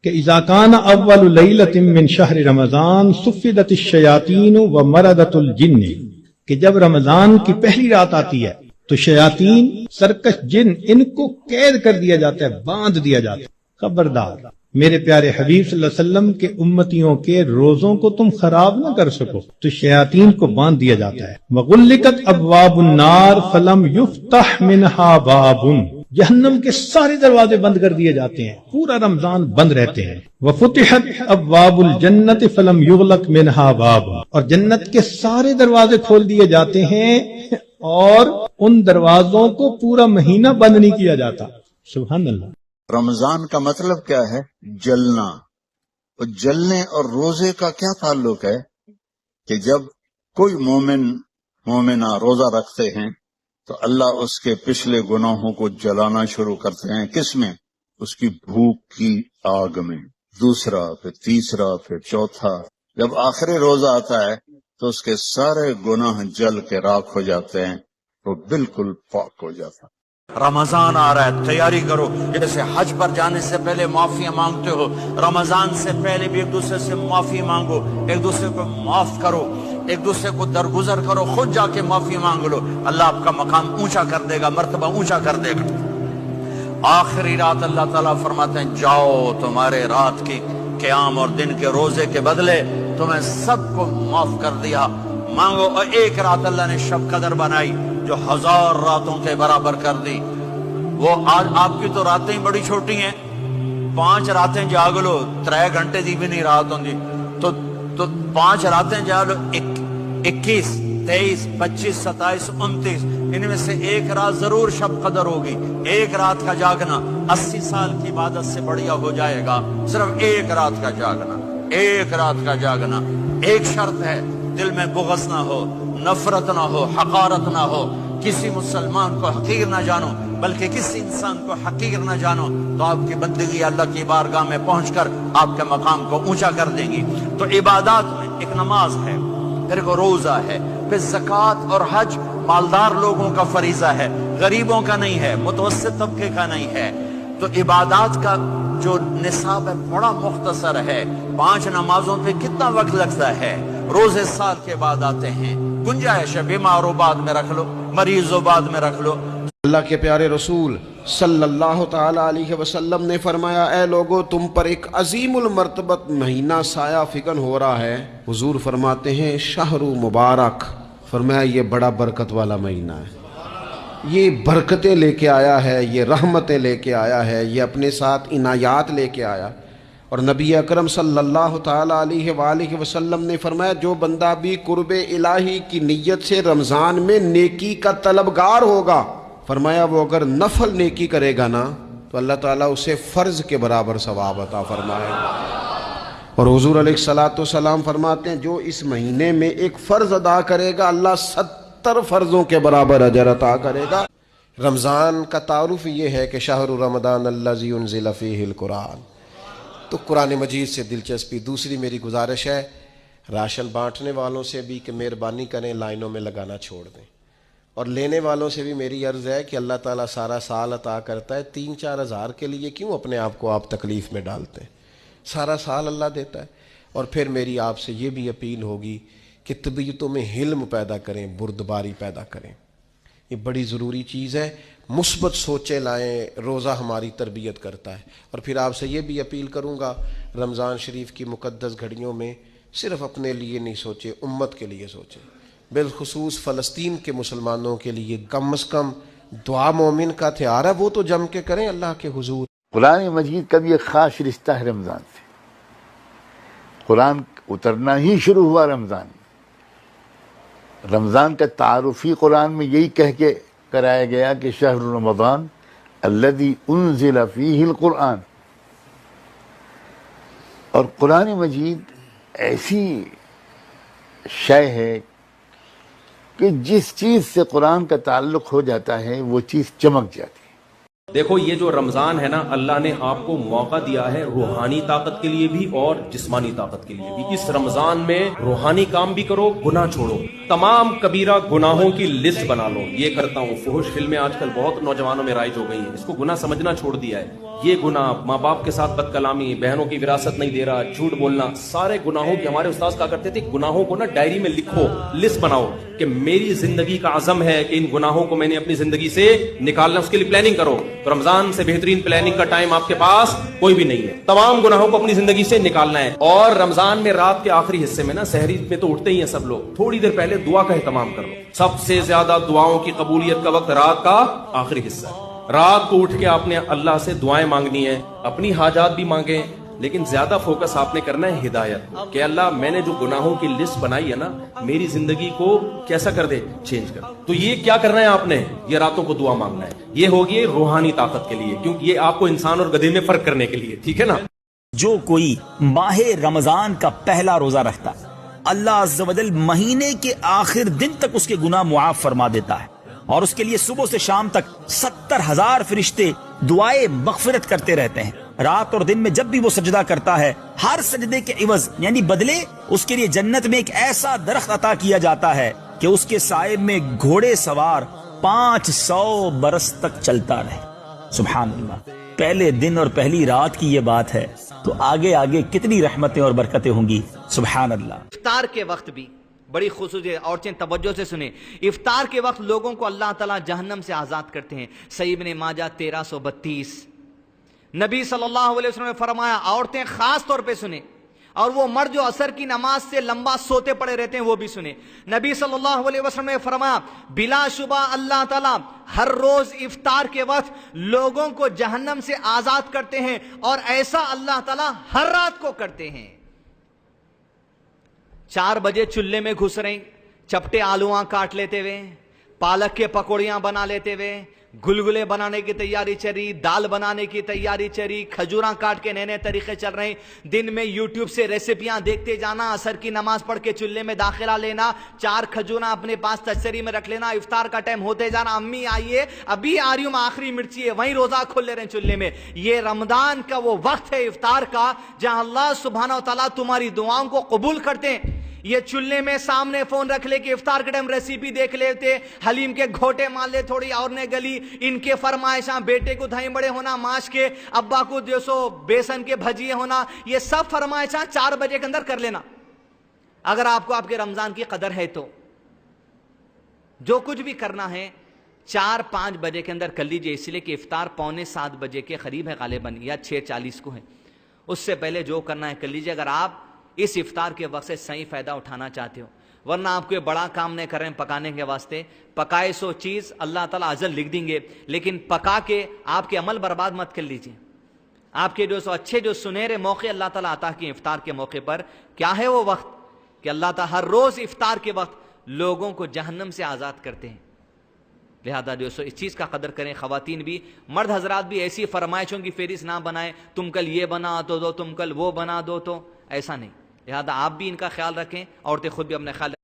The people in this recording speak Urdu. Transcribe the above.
کہ اذا کان اول لیلۃ من شہر رمضان صفدت الشیاطین ومردت الجن، کہ جب رمضان کی پہلی رات آتی ہے تو شیاطین، سرکش جن، ان کو قید کر دیا جاتا ہے، باندھ دیا جاتا ہے۔ خبردار، میرے پیارے حبیب صلی اللہ علیہ وسلم کے امتیوں کے روزوں کو تم خراب نہ کر سکو تو شیاطین کو باندھ دیا جاتا ہے۔ وغلقت ابواب النار فلم یفتح منها باب، جہنم کے سارے دروازے بند کر دیے جاتے ہیں، پورا رمضان بند رہتے ہیں۔ وفتحت ابواب الجنت فلم یغلق منها باب، اور جنت کے سارے دروازے کھول دیے جاتے ہیں اور ان دروازوں کو پورا مہینہ بند نہیں کیا جاتا۔ سبحان اللہ۔ رمضان کا مطلب کیا ہے؟ جلنا۔ اور جلنے اور روزے کا کیا تعلق ہے؟ کہ جب کوئی مومنہ روزہ رکھتے ہیں تو اللہ اس کے پچھلے گناہوں کو جلانا شروع کرتے ہیں۔ کس میں؟ اس کی بھوک کی آگ میں۔ دوسرا، پھر تیسرا، پھر چوتھا۔ جب آخری روزہ آتا ہے تو اس کے سارے گناہ جل کے راکھ ہو جاتے ہیں، وہ بالکل پاک ہو جاتا ہے۔ رمضان آ رہا ہے، تیاری کرو۔ جیسے حج پر جانے سے پہلے معافیاں مانگتے ہو، رمضان سے پہلے بھی ایک دوسرے سے معافی مانگو، ایک دوسرے کو معاف کرو، ایک دوسرے کو درگزر کرو، خود جا کے معافی مانگ لو، اللہ آپ کا مقام اونچا کر دے گا، مرتبہ اونچا کر دے گا۔ آخری رات اللہ تعالیٰ فرماتے ہیں جاؤ، تمہارے رات کی قیام اور دن کے روزے کے بدلے تمہیں سب کو معاف کر دیا، مانگو۔ اور ایک رات اللہ نے شب قدر بنائی جو 1000 راتوں کے برابر کر دی۔ وہ آج آپ کی تو راتیں بڑی چھوٹی ہیں، 5 راتیں جاگ لو، 3 گھنٹے دی بھی نہیں رات ہوندی، تو 5 راتیں جاگ لو، 21 23 25 27 29، ان میں سے ایک رات ضرور شب قدر ہوگی۔ ایک رات کا جاگنا 80 سال کی عبادت سے بڑھیا ہو جائے گا، صرف ایک رات کا جاگنا، ایک رات کا جاگنا۔ ایک شرط ہے، دل میں بغض نہ ہو، نفرت نہ ہو، حقارت نہ ہو، کسی مسلمان کو حقیر نہ جانو، بلکہ کسی انسان کو حقیر نہ جانو، تو آپ کی بندگی اللہ کی بارگاہ میں پہنچ کر آپ کے مقام کو اونچا کر دیں گی۔ تو عبادات میں ایک نماز ہے، پھر ایک روزہ ہے، پھر زکوٰۃ اور حج مالدار لوگوں کا فریضہ ہے، غریبوں کا نہیں ہے، متوسط طبقے کا نہیں ہے۔ تو عبادات کا جو نصاب ہے بڑا مختصر ہے۔ 5 نمازوں پہ کتنا وقت لگتا ہے؟ روزے سال کے بعد آتے ہیں، گنجائش ہے، بیمار و بعد میں رکھ لو، مریض و بعد میں رکھ لو۔ اللہ کے پیارے رسول صلی اللہ تعالی علیہ وسلم نے فرمایا، اے لوگو، تم پر ایک عظیم المرتبت مہینہ سایہ فگن ہو رہا ہے۔ حضور فرماتے ہیں شہر مبارک، فرمایا یہ بڑا برکت والا مہینہ ہے، یہ برکتیں لے کے آیا ہے، یہ رحمتیں لے کے آیا ہے، یہ اپنے ساتھ عنایات لے کے آیا۔ اور نبی اکرم صلی اللہ تعالی علیہ وآلہ وسلم نے فرمایا جو بندہ بھی قرب الہی کی نیت سے رمضان میں نیکی کا طلبگار ہوگا، فرمایا وہ اگر نفل نیکی کرے گا نا تو اللہ تعالیٰ اسے فرض کے برابر ثواب عطا فرمائے گا۔ اور حضور علیہ الصلوۃ فرماتے ہیں جو اس مہینے میں ایک فرض ادا کرے گا اللہ 70 فرضوں کے برابر اجر عطا کرے گا۔ رمضان کا تعارف یہ ہے کہ شہر رمضان الذی انزل فیہ القرآن، تو قرآن مجید سے دلچسپی۔ دوسری میری گزارش ہے راشن بانٹنے والوں سے بھی کہ مہربانی کریں لائنوں میں لگانا چھوڑ دیں، اور لینے والوں سے بھی میری عرض ہے کہ اللہ تعالیٰ سارا سال عطا کرتا ہے، 3-4 ہزار کے لیے کیوں اپنے آپ کو آپ تکلیف میں ڈالتے ہیں؟ سارا سال اللہ دیتا ہے۔ اور پھر میری آپ سے یہ بھی اپیل ہوگی کہ طبیعتوں میں حلم پیدا کریں، بردباری پیدا کریں، یہ بڑی ضروری چیز ہے۔ مثبت سوچیں لائیں، روزہ ہماری تربیت کرتا ہے۔ اور پھر آپ سے یہ بھی اپیل کروں گا رمضان شریف کی مقدس گھڑیوں میں صرف اپنے لیے نہیں سوچیں، امت کے لیے سوچیں، بالخصوص فلسطین کے مسلمانوں کے لیے کم از کم دعا مومن کا ہتھیار ہے، وہ تو جم کے کریں اللہ کے حضور۔ قرآن مجید کا بھی ایک خاص رشتہ ہے رمضان سے۔ قرآن اترنا ہی شروع ہوا رمضان میں۔ رمضان کا تعارف ہی قرآن میں یہی کہہ کے کرایا گیا کہ شہر رمضان الذی انزل فیہ القرآن۔ اور قرآن مجید ایسی شے ہے کہ جس چیز سے قرآن کا تعلق ہو جاتا ہے وہ چیز چمک جاتی ہے۔ دیکھو یہ جو رمضان ہے نا، اللہ نے آپ کو موقع دیا ہے روحانی طاقت کے لیے بھی اور جسمانی طاقت کے لیے بھی۔ اس رمضان میں روحانی کام بھی کرو، گناہ چھوڑو، تمام کبیرہ گناہوں کی لسٹ بنا لو۔ یہ کرتا ہوں، فحش فلمیں آج کل بہت نوجوانوں میں رائج ہو گئی ہیں، اس کو گناہ سمجھنا چھوڑ دیا ہے۔ یہ گناہ، ماں باپ کے ساتھ بد کلامی، بہنوں کی وراثت نہیں دے رہا، جھوٹ بولنا، سارے گناہوں کی، ہمارے استاذ کہا کرتے تھے گناہوں کو نا ڈائری میں لکھو، لسٹ بناؤ کہ میری زندگی کا عزم ہے کہ ان گناہوں کو میں نے اپنی زندگی سے نکالنا، اس کے لیے پلاننگ کرو۔ تو رمضان سے بہترین پلاننگ کا ٹائم آپ کے پاس کوئی بھی نہیں ہے، تمام گناہوں کو اپنی زندگی سے نکالنا ہے۔ اور رمضان میں رات کے آخری حصے میں نا، سحری میں تو اٹھتے ہی ہیں سب لوگ، تھوڑی دیر پہلے دعا کا اہتمام کر لو۔ سب سے زیادہ دعاؤں کی قبولیت کا وقت رات کا آخری حصہ ہے۔ رات کو اٹھ کے آپ نے اللہ سے دعائیں مانگنی ہے، اپنی حاجات بھی مانگیں، لیکن زیادہ فوکس آپ نے کرنا ہے ہدایت، کہ اللہ میں نے جو گناہوں کی لسٹ بنائی ہے نا، میری زندگی کو کیسا کر دے، چینج کر۔ تو یہ کیا کرنا ہے آپ نے؟ یہ راتوں کو دعا مانگنا ہے۔ یہ ہوگی روحانی طاقت کے لیے، کیونکہ یہ آپ کو انسان اور گدھے میں فرق کرنے کے لیے، ٹھیک ہے نا۔ جو کوئی ماہ رمضان کا پہلا روزہ رکھتا ہے، اللہ عز و جل مہینے کے آخر دن تک اس کے گناہ معاف فرما دیتا ہے، اور اس کے لیے صبح سے شام تک 70,000 فرشتے دعائیں مغفرت کرتے رہتے ہیں۔ رات اور دن میں جب بھی وہ سجدہ کرتا ہے، ہر سجدے کے عوض یعنی بدلے اس کے لیے جنت میں ایک ایسا درخت عطا کیا جاتا ہے کہ اس کے سائے میں گھوڑے سوار 500 برس تک چلتا رہے۔ سبحان اللہ، پہلے دن اور پہلی رات کی یہ بات ہے، تو آگے آگے کتنی رحمتیں اور برکتیں ہوں گی۔ سبحان اللہ۔ افطار کے وقت بھی بڑی خصوصی عورتیں توجہ سے سنیں، افطار کے وقت لوگوں کو اللہ تعالیٰ جہنم سے آزاد کرتے ہیں۔ صحیح ابن ماجہ 1332، نبی صلی اللہ علیہ وسلم نے فرمایا، عورتیں خاص طور پہ سنیں، اور وہ مرد جو عصر کی نماز سے لمبا سوتے پڑے رہتے ہیں وہ بھی سنیں۔ نبی صلی اللہ علیہ وسلم نے فرمایا، بلا شبہ اللہ تعالیٰ ہر روز افطار کے وقت لوگوں کو جہنم سے آزاد کرتے ہیں، اور ایسا اللہ تعالیٰ ہر رات کو کرتے ہیں۔ 4 بجے چولہے میں گھس رہے، چپٹے آلوواں کاٹ لیتے ہوئے، پالک کے پکوڑیاں بنا لیتے ہوئے، گلگلے بنانے کی تیاری چلی، دال بنانے کی تیاری چلی، کھجوراں کاٹ کے نئے نئے طریقے چل رہے ہیں۔ دن میں یوٹیوب سے ریسیپیاں دیکھتے جانا، عصر کی نماز پڑھ کے چولہے میں داخلہ لینا، 4 کھجوراں اپنے پاس تشتری میں رکھ لینا، افطار کا ٹائم ہوتے جانا، امی آئیے ابھی آ رہی ہوں، آخری مرچی ہے، وہیں روزہ کھول لے رہے ہیں چولہے میں۔ یہ رمضان کا وہ وقت ہے افطار کا جہاں اللہ سبحانہ و تعالیٰ تمہاری دعاؤں کو قبول کرتے ہیں۔ یہ چولہے میں سامنے فون رکھ لے کہ افطار کے ٹائم ریسیپی دیکھ لیتے، حلیم کے گھوٹے مان لے، تھوڑی اور نے گلی، ان کے فرمائشاں، بیٹے کو دھائیں بڑے ہونا ماش کے، ابا کو بیسن کے بھجیے ہونا، یہ سب فرمائشاں 4 بجے کے اندر کر لینا۔ اگر آپ کو آپ کے رمضان کی قدر ہے تو جو کچھ بھی کرنا ہے 4-5 بجے کے اندر کر لیجئے، اس لیے کہ افطار 6:45 بجے کے قریب ہے غالباً، یا 6:40 کو ہے۔ اس سے پہلے جو کرنا ہے کر لیجئے، اگر آپ اس افطار کے وقت سے صحیح فائدہ اٹھانا چاہتے ہو، ورنہ آپ کوئی بڑا کام نہیں کر رہے ہیں پکانے کے واسطے، پکائے سو چیز اللہ تعالیٰ اجر لکھ دیں گے، لیکن پکا کے آپ کے عمل برباد مت کر لیجئے۔ آپ کے اچھے سنہرے موقع اللہ تعالیٰ عطا کیے افطار کے موقع پر، کیا ہے وہ وقت کہ اللہ تعالیٰ ہر روز افطار کے وقت لوگوں کو جہنم سے آزاد کرتے ہیں۔ لہذا اس چیز کا قدر کریں، خواتین بھی، مرد حضرات بھی ایسی فرمائشوں کی فہرست نہ بنائیں، تم کل یہ بنا تو دو، تم کل وہ بنا دو، تو ایسا نہیں۔ لہذا آپ بھی ان کا خیال رکھیں، عورتیں خود بھی اپنا خیال رکھیں۔